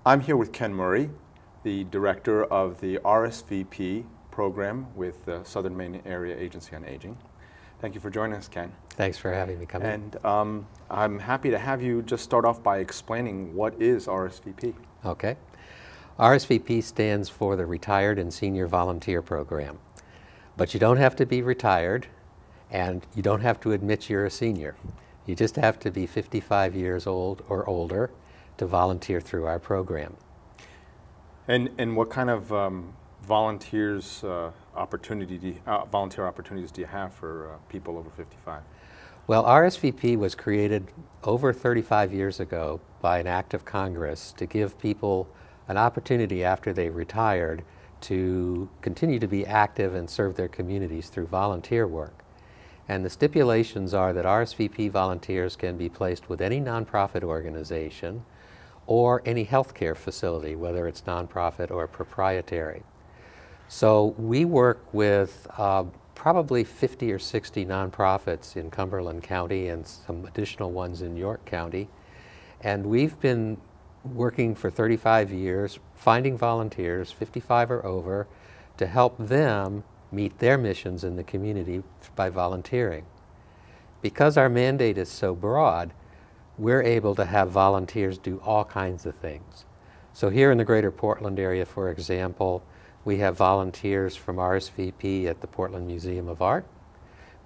I'm here with Ken Murray, the director of the RSVP program with the Southern Maine Area Agency on Aging. Thank you for joining us, Ken. Thanks for having me come in. And I'm happy to have you just start off by explaining what is RSVP. Okay. RSVP stands for the Retired and Senior Volunteer Program. But you don't have to be retired, and you don't have to admit you're a senior. You just have to be 55 years old or older to volunteer through our program. And what kind of volunteer opportunities do you have for people over 55? Well, RSVP was created over 35 years ago by an act of Congress to give people an opportunity after they retired to continue to be active and serve their communities through volunteer work. And the stipulations are that RSVP volunteers can be placed with any nonprofit organization or any healthcare facility, whether it's nonprofit or proprietary. So we work with probably 50 or 60 nonprofits in Cumberland County and some additional ones in York County. And we've been working for 35 years, finding volunteers, 55 or over, to help them meet their missions in the community by volunteering. Because our mandate is so broad, we're able to have volunteers do all kinds of things. So here in the greater Portland area, for example, we have volunteers from RSVP at the Portland Museum of Art.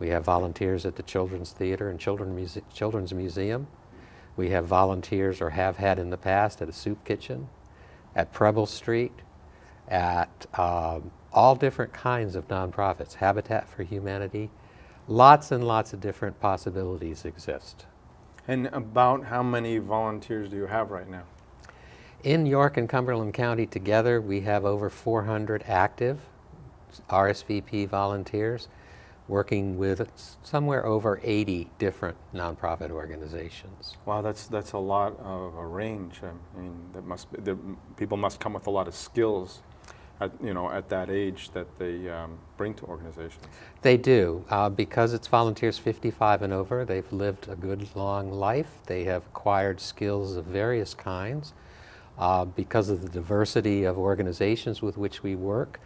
We have volunteers at the Children's Theater and Children's Museum. We have volunteers, or have had in the past, at a soup kitchen, at Preble Street, at all different kinds of nonprofits, Habitat for Humanity. Lots and lots of different possibilities exist. And about how many volunteers do you have right now? In York and Cumberland County together, we have over 400 active RSVP volunteers working with somewhere over 80 different nonprofit organizations. Wow, that's a lot of a range. I mean, people must come with a lot of skills at that age that they bring to organizations. They do. Because it's volunteers 55 and over, they've lived a good long life. They have acquired skills of various kinds. Because of the diversity of organizations with which we work,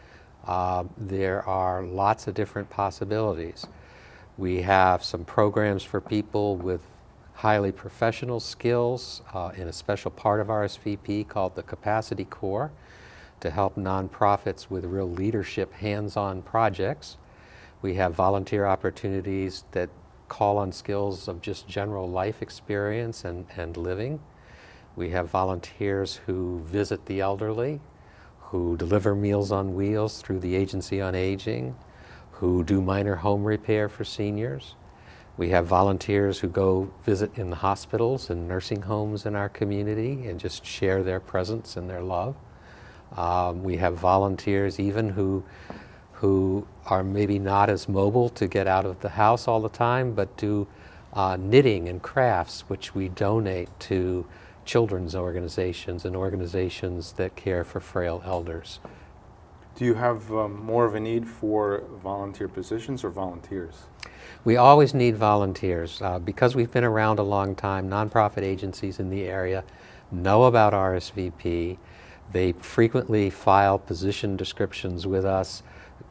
there are lots of different possibilities. We have some programs for people with highly professional skills in a special part of RSVP called the Capacity Core, to help nonprofits with real leadership hands-on projects. We have volunteer opportunities that call on skills of just general life experience and living. We have volunteers who visit the elderly, who deliver Meals on Wheels through the Agency on Aging, who do minor home repair for seniors. We have volunteers who go visit in the hospitals and nursing homes in our community and just share their presence and their love. We have volunteers even who are maybe not as mobile to get out of the house all the time, but do knitting and crafts, which we donate to children's organizations and organizations that care for frail elders. Do you have more of a need for volunteer positions or volunteers? We always need volunteers. Because we've been around a long time, nonprofit agencies in the area know about RSVP. They frequently file position descriptions with us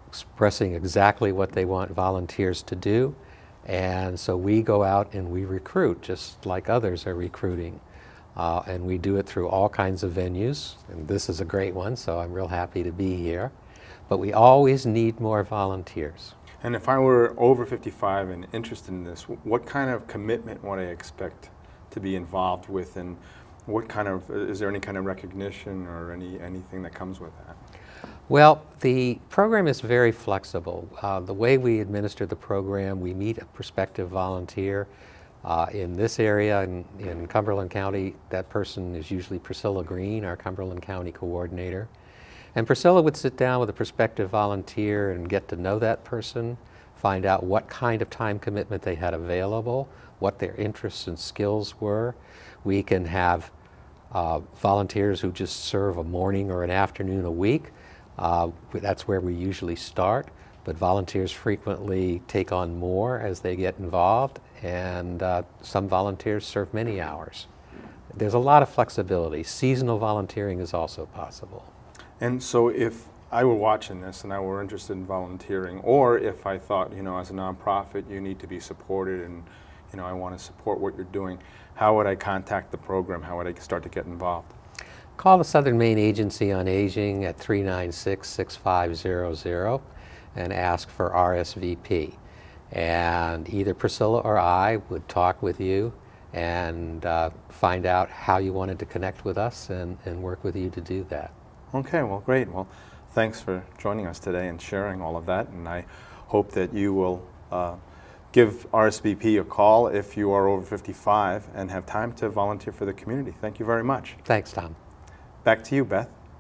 expressing exactly what they want volunteers to do. And so we go out and we recruit just like others are recruiting. And we do it through all kinds of venues. And this is a great one, so I'm real happy to be here. But we always need more volunteers. And if I were over 55 and interested in this, what kind of commitment would I expect to be involved with, and what kind of, is there any kind of recognition or anything that comes with that? Well, the program is very flexible. The way we administer the program, we meet a prospective volunteer. In this area, in Cumberland County, that person is usually Priscilla Green, our Cumberland County coordinator. And Priscilla would sit down with a prospective volunteer and get to know that person, find out what kind of time commitment they had available, what their interests and skills were. We can have volunteers who just serve a morning or an afternoon a week. That's where we usually start, but volunteers frequently take on more as they get involved, and some volunteers serve many hours. There's a lot of flexibility. Seasonal volunteering is also possible. And so if I were watching this and I were interested in volunteering, or if I thought, you know, as a nonprofit, you need to be supported and, you know, I want to support what you're doing, how would I contact the program? How would I start to get involved? Call the Southern Maine Agency on Aging at 396-6500 and ask for RSVP. And either Priscilla or I would talk with you and find out how you wanted to connect with us and work with you to do that. Okay, well, great. Well, thanks for joining us today and sharing all of that, and I hope that you will give RSVP a call if you are over 55 and have time to volunteer for the community. Thank you very much. Thanks, Tom. Back to you, Beth.